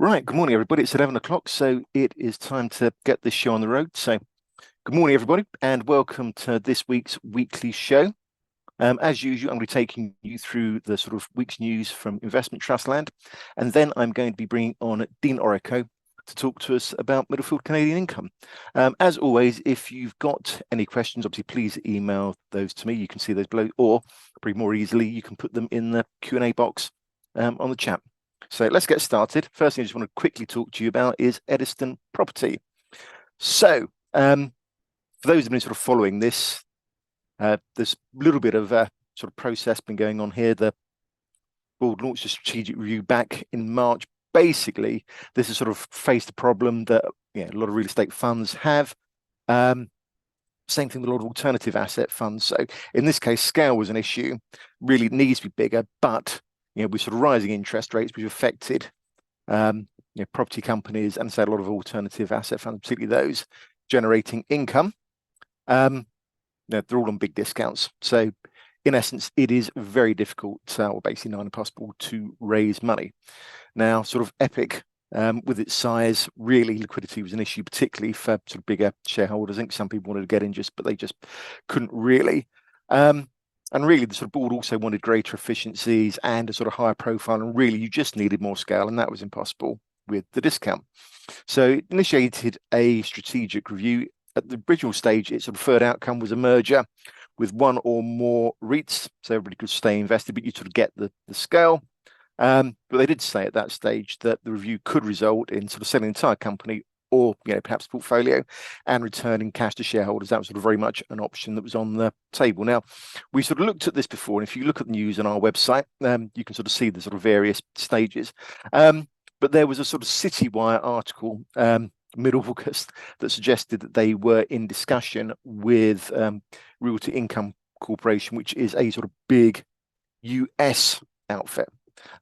Right, good morning, everybody. It's 11 o'clock, so it is time to get this show on the road. So, good morning, everybody, and welcome to this week's weekly show. As usual, I'm going to be taking you through the sort of week's news from investment trust land, and then I'm going to be bringing on Dean Orico to talk to us about Middlefield Canadian income. As always, if you've got any questions, obviously, please email those to me. You can see those below, or probably more easily, you can put them in the Q&A box on the chat. So let's get started. First thing I just want to quickly talk to you about is Ediston Property. So for those who've been sort of following this, there's a little bit of a sort of process been going on here. The board launched a strategic review back in March. Basically, this has sort of faced a problem that a lot of real estate funds have. Same thing with a lot of alternative asset funds. So in this case, scale was an issue. Really needs to be bigger, but with sort of rising interest rates, which affected property companies and say a lot of alternative asset funds, particularly those generating income. They're all on big discounts. So in essence, it is very difficult, or basically nigh impossible, to raise money. Now, sort of Epic, with its size, really liquidity was an issue, particularly for sort of bigger shareholders. I think some people wanted to get in but they just couldn't really. And really, the sort of board also wanted greater efficiencies and a sort of higher profile. And really, you just needed more scale, and that was impossible with the discount. So it initiated a strategic review. At the original stage, its sort of third outcome was a merger with one or more REITs, so everybody could stay invested, but you sort of get the scale. But they did say at that stage that the review could result in sort of selling the entire company or perhaps portfolio and returning cash to shareholders. That was sort of very much an option that was on the table. Now, we sort of looked at this before, and if you look at the news on our website, you can sort of see the sort of various stages. But there was a sort of Citywire article mid-August that suggested that they were in discussion with Realty Income Corporation, which is a sort of big US outfit.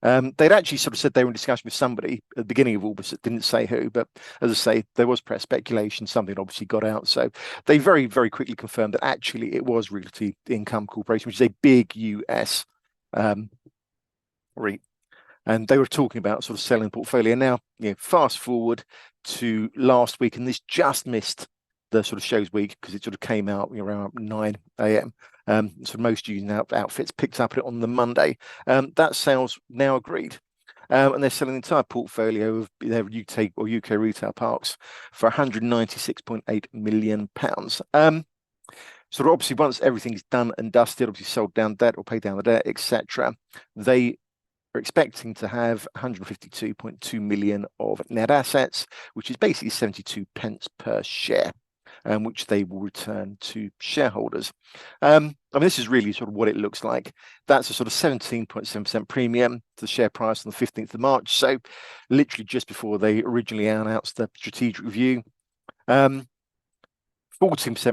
They'd actually sort of said they were in discussion with somebody at the beginning of August that didn't say who, but as I say, there was press speculation, something obviously got out. So they very, very quickly confirmed that actually it was Realty Income Corporation, which is a big US REIT. And they were talking about sort of selling the portfolio. Now, fast forward to last week, and this just missed the sort of show's week because it sort of came out around 9 a.m. So most using outfits picked up it on the Monday. That sale's now agreed. And they're selling the entire portfolio of their UK retail parks for £196.8 million. So obviously, once everything's done and dusted, obviously sold down debt or paid down the debt, etc., they are expecting to have 152.2 million of net assets, which is basically 72 pence per share, which they will return to shareholders. I mean, this is really sort of what it looks like. That's a sort of 17.7% premium to the share price on the 15th of March. So literally just before they originally announced the strategic review. 14%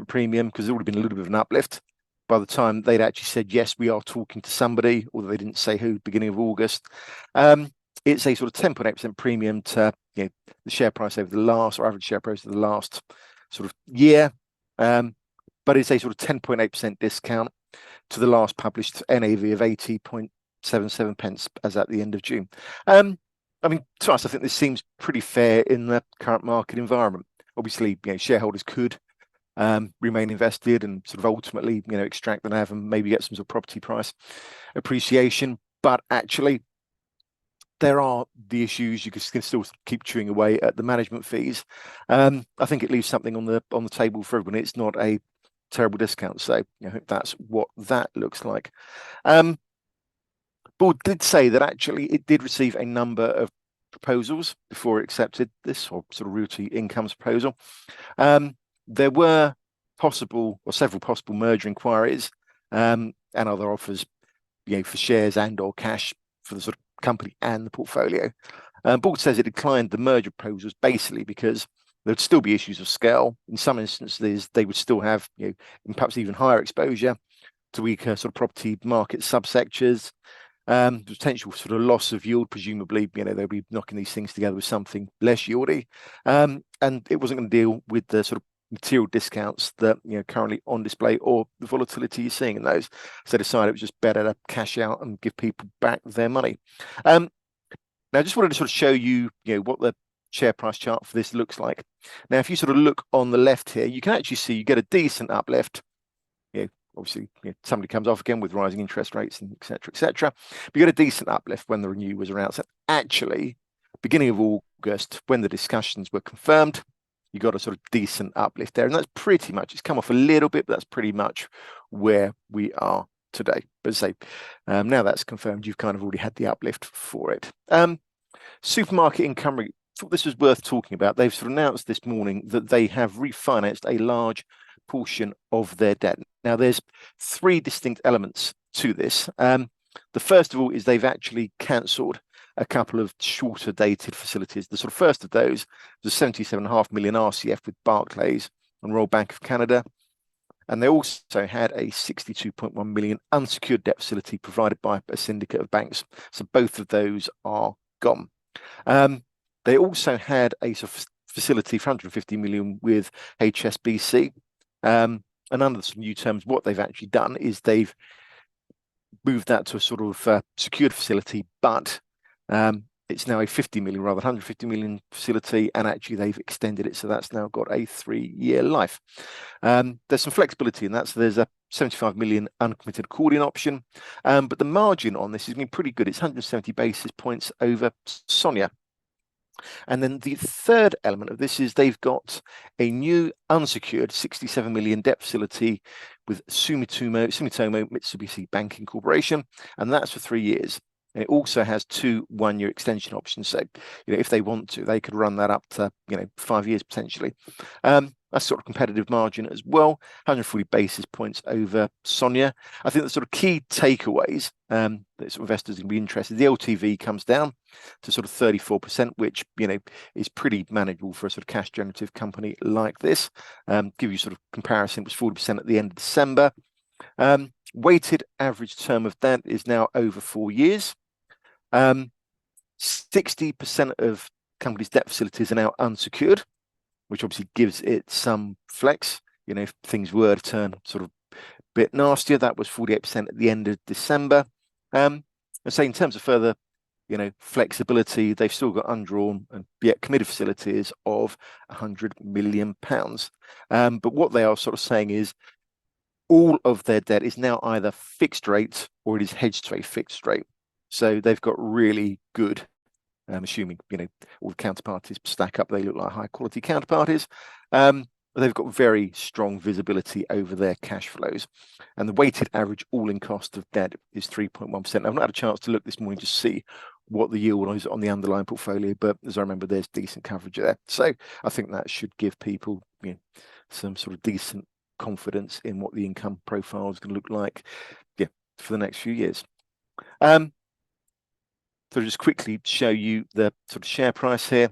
premium because there's already been a little bit of an uplift by the time they'd actually said, yes, we are talking to somebody, although they didn't say who, beginning of August. It's a sort of 10.8% premium to the share price over the last, or average share price of the last sort of year. But it's a sort of 10.8% discount to the last published NAV of 80.77 pence as at the end of June. I mean, to us, I think this seems pretty fair in the current market environment. Obviously, shareholders could remain invested and sort of ultimately, extract the NAV and maybe get some sort of property price appreciation. But actually, there are the issues. You can still keep chewing away at the management fees. I think it leaves something on the table for everyone. It's not a terrible discount. So I think that's what that looks like. Board did say that actually it did receive a number of proposals before it accepted this, or sort of Realty Income's proposal. There were several possible merger inquiries and other offers, for shares and or cash for the sort of company and the portfolio. Board says it declined the merger proposals basically because there'd still be issues of scale. In some instances, they would still have, perhaps even higher exposure to weaker sort of property market subsectors. Potential sort of loss of yield, presumably, they'll be knocking these things together with something less yieldy. And it wasn't going to deal with the sort of material discounts that currently on display or the volatility you're seeing in those. So they decided it was just better to cash out and give people back their money. Now, I just wanted to sort of show you, what the share price chart for this looks like. Now, if you sort of look on the left here, you can actually see you get a decent uplift. Obviously, somebody comes off again with rising interest rates and et cetera, et cetera. But you get a decent uplift when the renew was around. So actually, beginning of August, when the discussions were confirmed, you got a sort of decent uplift there. And that's pretty much, it's come off a little bit, but that's pretty much where we are today. But as I say, now that's confirmed, you've kind of already had the uplift for it. Supermarket income REIT, thought this was worth talking about. They've sort of announced this morning that they have refinanced a large portion of their debt. Now, there's three distinct elements to this. The first of all is they've actually cancelled a couple of shorter dated facilities. The sort of first of those was a 77.5 million RCF with Barclays and Royal Bank of Canada. And they also had a 62.1 million unsecured debt facility provided by a syndicate of banks. So both of those are gone. They also had a sort of facility for 150 million with HSBC. And under some new terms, what they've actually done is they've moved that to a sort of secured facility, but it's now a 50 million rather than 150 million facility, and actually they've extended it, so that's now got a 3-year life. There's some flexibility in that, so there's a 75 million uncommitted accordion option, but the margin on this has been pretty good. It's 170 basis points over SONIA. And then the third element of this is they've got a new unsecured 67 million debt facility with Sumitomo Mitsubishi Banking Corporation, and that's for 3 years. And it also has 2 1-year extension options. So, if they want to, they could run that up to, 5 years potentially. That's sort of competitive margin as well, 140 basis points over SONIA. I think the sort of key takeaways that sort of investors are going to be interested. The LTV comes down to sort of 34%, which, is pretty manageable for a sort of cash generative company like this. Give you sort of comparison, it was 40% at the end of December. Weighted average term of debt is now over 4 years. 60% of companies' debt facilities are now unsecured, which obviously gives it some flex. If things were to turn sort of a bit nastier, that was 48% at the end of December. And so in terms of further, flexibility, they've still got undrawn and yet committed facilities of £100 million. But what they are sort of saying is all of their debt is now either fixed rate or it is hedged to a fixed rate. So they've got really good, assuming, all the counterparties stack up, they look like high quality counterparties. They've got very strong visibility over their cash flows. And the weighted average all-in cost of debt is 3.1%. I've not had a chance to look this morning to see what the yield is on the underlying portfolio, but as I remember, there's decent coverage there. So I think that should give people some sort of decent confidence in what the income profile is going to look like for the next few years. So just quickly show you the sort of share price here.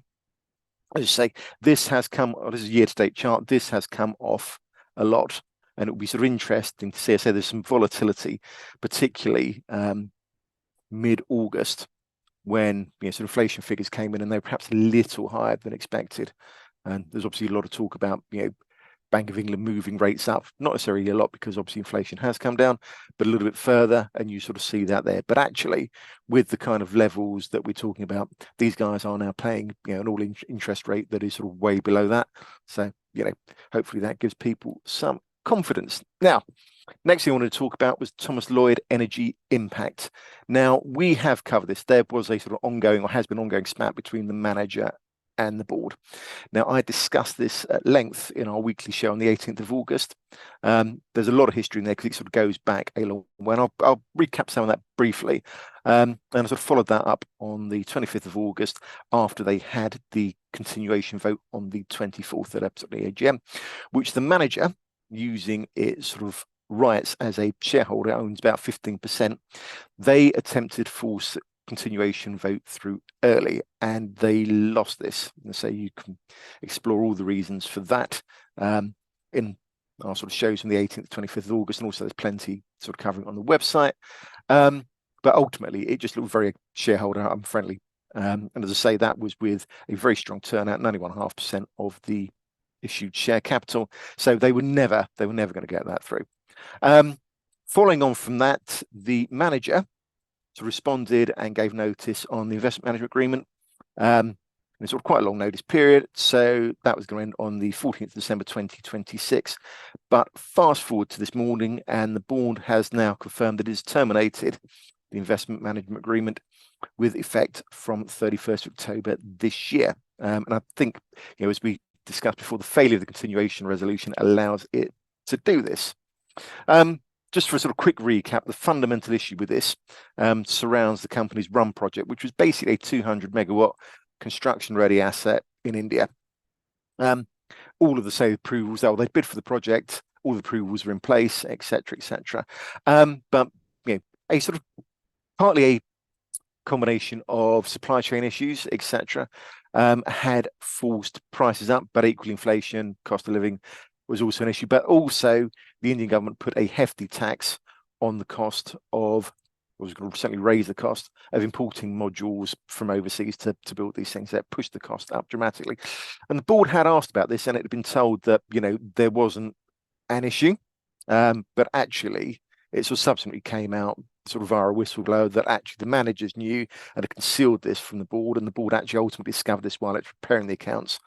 As I say, this is a year-to-date chart. This has come off a lot, and it will be sort of interesting to see. I say there's some volatility, particularly mid-August, when sort of inflation figures came in and they were perhaps a little higher than expected. And there's obviously a lot of talk about Bank of England moving rates up, not necessarily a lot because obviously inflation has come down, but a little bit further, and you sort of see that there. But actually, with the kind of levels that we're talking about, these guys are now paying an all-in interest rate that is sort of way below that. So hopefully that gives people some confidence. Now, next thing I wanted to talk about was ThomasLloyd Energy Impact. Now, we have covered this. There was a sort of ongoing, or has been ongoing, spat between the manager and the board. Now, I discussed this at length in our weekly show on the 18th of August. There's a lot of history in there because it sort of goes back a long way. And I'll recap some of that briefly. And I sort of followed that up on the 25th of August after they had the continuation vote on the 24th at the AGM, which the manager, using its sort of rights as a shareholder, owns about 15%. They attempted force continuation vote through early, and they lost this. And so you can explore all the reasons for that in our sort of shows from the 18th to 25th of August, and also there's plenty sort of covering on the website. But ultimately, it just looked very shareholder unfriendly. And as I say, that was with a very strong turnout, 91.5% of the issued share capital. So they were never going to get that through. Following on from that, the manager responded and gave notice on the investment management agreement. It's sort of quite a long notice period, so that was going to end on the 14th of December 2026. But fast forward to this morning, and the board has now confirmed that it has terminated the investment management agreement with effect from 31st of October this year. And I think, as we discussed before, the failure of the continuation resolution allows it to do this. Just for a sort of quick recap, the fundamental issue with this surrounds the company's RUM project, which was basically a 200 megawatt construction-ready asset in India. All of the sale approvals, they bid for the project, all the approvals were in place, etc., etc. But a sort of partly a combination of supply chain issues, etc., had forced prices up, but equally inflation, cost of living was also an issue. But also the Indian government put a hefty tax on the cost of, was going to certainly raise the cost of importing modules from overseas to build these things. That pushed the cost up dramatically. And the board had asked about this, and it had been told that there wasn't an issue, but actually it sort of subsequently came out sort of via a whistleblower that actually the managers knew and had concealed this from the board, and the board actually ultimately discovered this while it's preparing the accounts.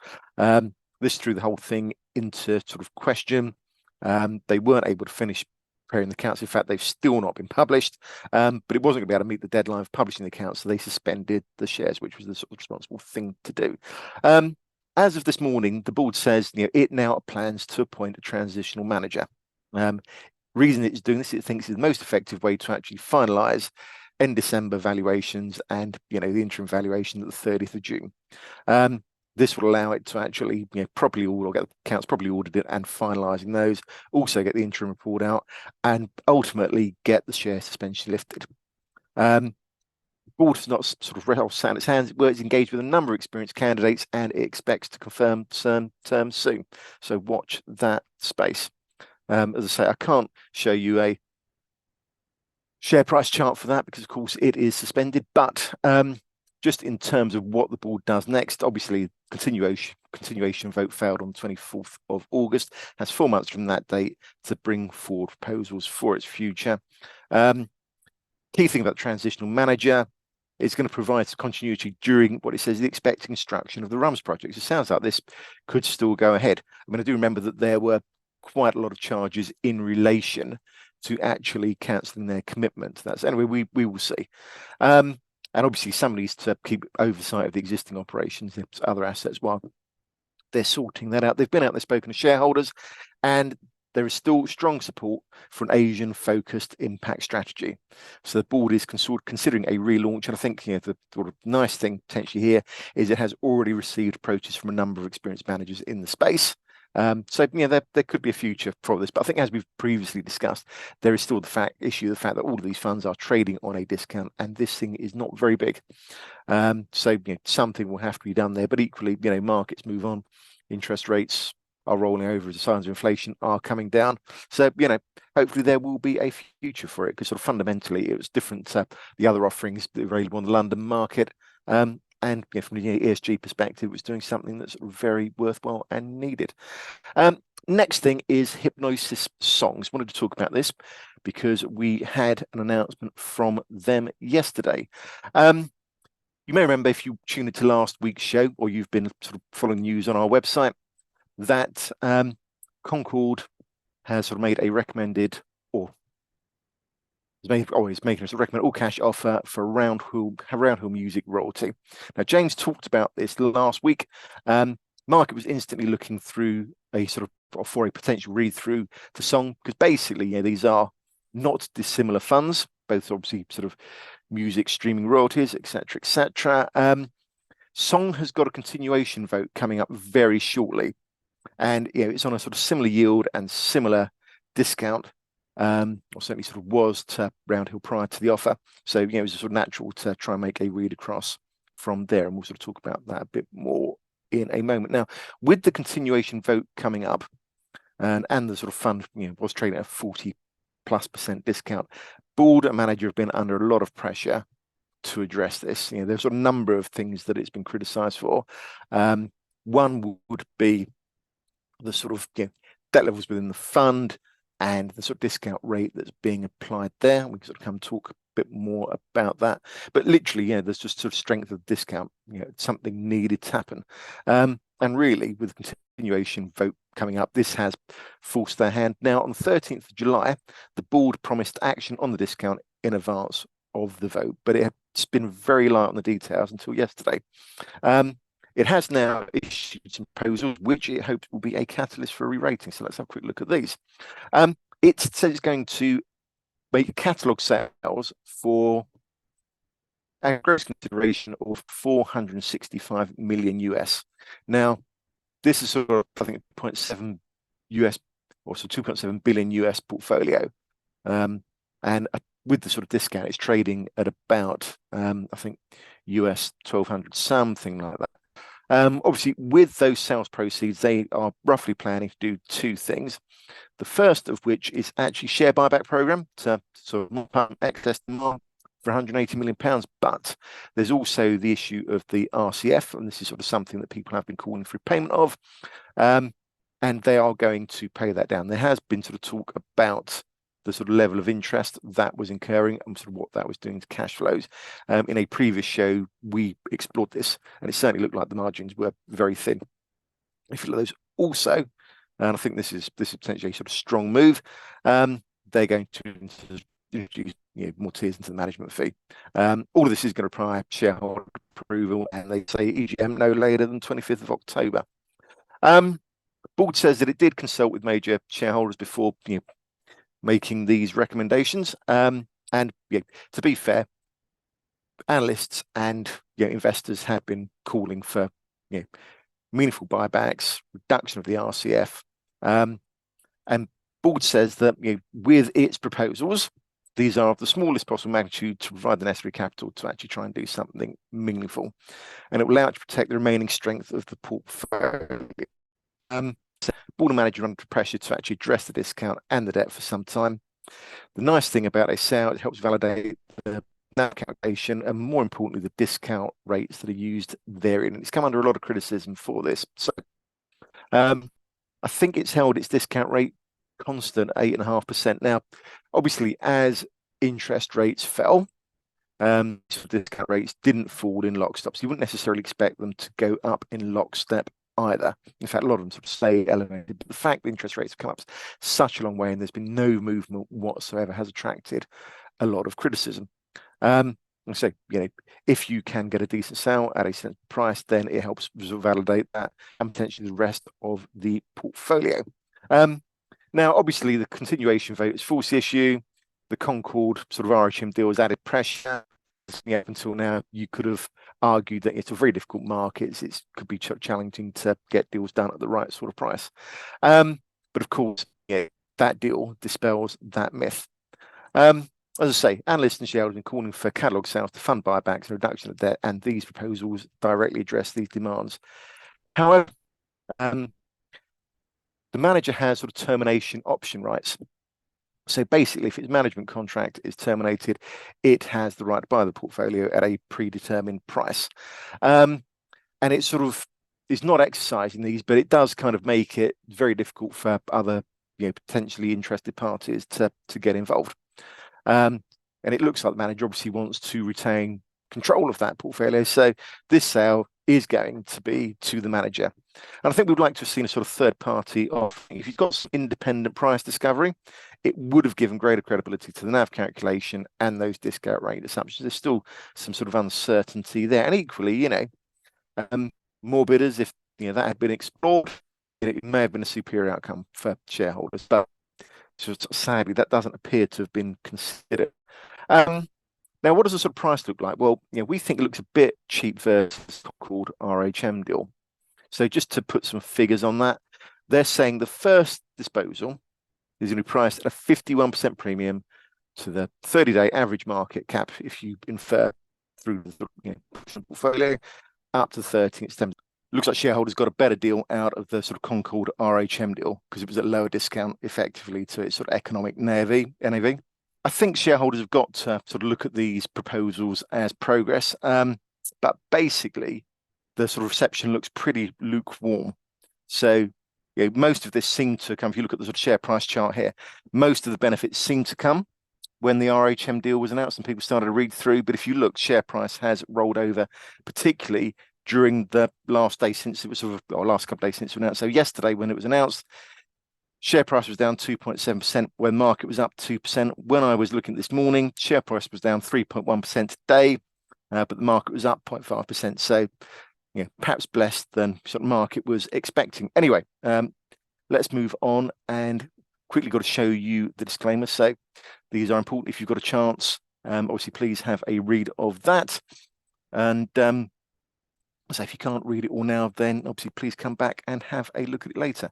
This threw the whole thing into sort of question. They weren't able to finish preparing the accounts. In fact, they've still not been published, but it wasn't going to be able to meet the deadline of publishing the accounts, so they suspended the shares, which was the sort of responsible thing to do. As of this morning, the board says it now plans to appoint a transitional manager. Reason it's doing this, it thinks is the most effective way to actually finalise end December valuations and the interim valuation at the 30th of June. This will allow it to actually properly get the accounts properly audited and finalising those, also get the interim report out, and ultimately get the share suspension lifted. The board has not sort of sat in its hands. It's engaged with a number of experienced candidates, and it expects to confirm terms soon. So watch that space. As I say, I can't show you a share price chart for that because, of course, it is suspended. But just in terms of what the board does next, obviously, continuation vote failed on the 24th of August. Has 4 months from that date to bring forward proposals for its future. Key thing about the transitional manager is going to provide some continuity during what it says the expected construction of the RUMS project. It sounds like this could still go ahead. I mean, I do remember that there were quite a lot of charges in relation to actually cancelling their commitment. That's anyway, we will see. And obviously somebody needs to keep oversight of the existing operations, other assets, while they're sorting that out. They've been out there, spoken to shareholders, and there is still strong support for an Asian-focused impact strategy. So the board is considering a relaunch, and I think the sort of nice thing potentially here is it has already received approaches from a number of experienced managers in the space. So there could be a future for this, but I think as we've previously discussed, there is still the fact that all of these funds are trading on a discount, and this thing is not very big. So something will have to be done there, but equally markets move on, interest rates are rolling over as the signs of inflation are coming down. So hopefully there will be a future for it, because sort of fundamentally it was different to the other offerings available on the London market. And from an ESG perspective, it was doing something that's very worthwhile and needed. Next thing is Hipgnosis Songs. Wanted to talk about this because we had an announcement from them yesterday. You may remember, if you tuned into last week's show, or you've been sort of following news on our website, that Concord has sort of made a recommended, or is making us a recommend all-cash offer for Round Hill Music royalty. Now, James talked about this last week. Market was instantly looking through for a potential read-through to Song, because basically, these are not dissimilar funds, both obviously sort of music streaming royalties, etc., etc. Song has got a continuation vote coming up very shortly, and it's on a sort of similar yield and similar discount. Or certainly sort of was to Round Hill prior to the offer. So it was sort of natural to try and make a read across from there, and we'll sort of talk about that a bit more in a moment. Now, with the continuation vote coming up, and the sort of fund was trading at a 40+% discount, board and manager have been under a lot of pressure to address this. There's a number of things that it's been criticised for. One would be the sort of debt levels within the fund, and the sort of discount rate that's being applied there. We can sort of come talk bit more about that. But literally, yeah, there's just sort of strength of discount. Something needed to happen. And really, with the continuation vote coming up, this has forced their hand. Now, on the 13th of July, the board promised action on the discount in advance of the vote, but it's been very light on the details until yesterday. It has now issued some proposals, which it hopes will be a catalyst for a re-rating. So let's have a quick look at these. It says it's going to make catalogue sales for a gross consideration of 465 million US. Now, this is sort of, I think, 0.7 US, or so 2.7 billion US portfolio. And with the sort of discount, it's trading at about, I think, US 1,200, something like that. Obviously, with those sales proceeds, they are roughly planning to do two things. The first of which is actually share buyback program to sort of pump excess demand for 180 million pounds. But there's also the issue of the RCF, and this is sort of something that people have been calling for repayment of, and they are going to pay that down. There has been sort of talk about the sort of level of interest that was incurring and sort of what that was doing to cash flows. In a previous show, we explored this, and it certainly looked like the margins were very thin. If you look at those also, and I think this is potentially a sort of strong move, they're going to introduce more tiers into the management fee. All of this is going to require shareholder approval, and they say EGM no later than 25th of October. Board says that it did consult with major shareholders before making these recommendations. And to be fair, analysts and investors have been calling for meaningful buybacks, reduction of the RCF, and board says that with its proposals, these are of the smallest possible magnitude to provide the necessary capital to actually try and do something meaningful, and it will allow it to protect the remaining strength of the portfolio. Board and manager under pressure to actually address the discount and the debt for some time. The nice thing about a sale, it helps validate the NAV calculation and, more importantly, the discount rates that are used therein. And it's come under a lot of criticism for this. So I think it's held its discount rate constant, 8.5%. Now, obviously, as interest rates fell, discount rates didn't fall in lockstep. So you wouldn't necessarily expect them to go up in lockstep either. In fact, a lot of them sort of stay elevated. But the fact that interest rates have come up such a long way and there's been no movement whatsoever has attracted a lot of criticism. So, if you can get a decent sale at a sensible price, then it helps validate that and potentially the rest of the portfolio. Now, obviously, the continuation vote is forced the issue. The Concord sort of RHM deal has added pressure. Until now, you could have argued that it's a very difficult market. It could be challenging to get deals done at the right sort of price. But of course, that deal dispels that myth. As I say, analysts and shareholders have been calling for catalogue sales to fund buybacks and reduction of debt, and these proposals directly address these demands. However, the manager has sort of termination option rights. So basically, if its management contract is terminated, it has the right to buy the portfolio at a predetermined price. And it sort of is not exercising these, but it does kind of make it very difficult for other potentially interested parties to get involved. And it looks like the manager obviously wants to retain control of that portfolio. So this sale is going to be to the manager. And I think we'd like to have seen a sort of third party offering. If you've got some independent price discovery, it would have given greater credibility to the NAV calculation and those discount rate assumptions. There's still some sort of uncertainty there. And equally, more bidders, if that had been explored, it may have been a superior outcome for shareholders. But sadly, that doesn't appear to have been considered. Now, what does the sort of price look like? Well, we think it looks a bit cheap versus called RHM deal. So just to put some figures on that, they're saying the first disposal is going to be priced at a 51% premium to the 30-day average market cap if you infer through the portfolio up to 13th. Looks like shareholders got a better deal out of the sort of Concord RHM deal because it was at lower discount effectively to its sort of economic NAV. I think shareholders have got to sort of look at these proposals as progress. But basically, the sort of reception looks pretty lukewarm. So most of this seemed to come, if you look at the sort of share price chart here, most of the benefits seem to come when the RHM deal was announced and people started to read through. But if you look, share price has rolled over, particularly during the last day since it was or last couple of days since it was announced. So yesterday, when it was announced, share price was down 2.7%, when market was up 2%. When I was looking this morning, share price was down 3.1% today, but the market was up 0.5%. So, yeah, perhaps blessed than sort of market was expecting. Anyway, let's move on and quickly got to show you the disclaimer. So these are important. If you've got a chance, obviously, please have a read of that. And so if you can't read it all now, then obviously please come back and have a look at it later.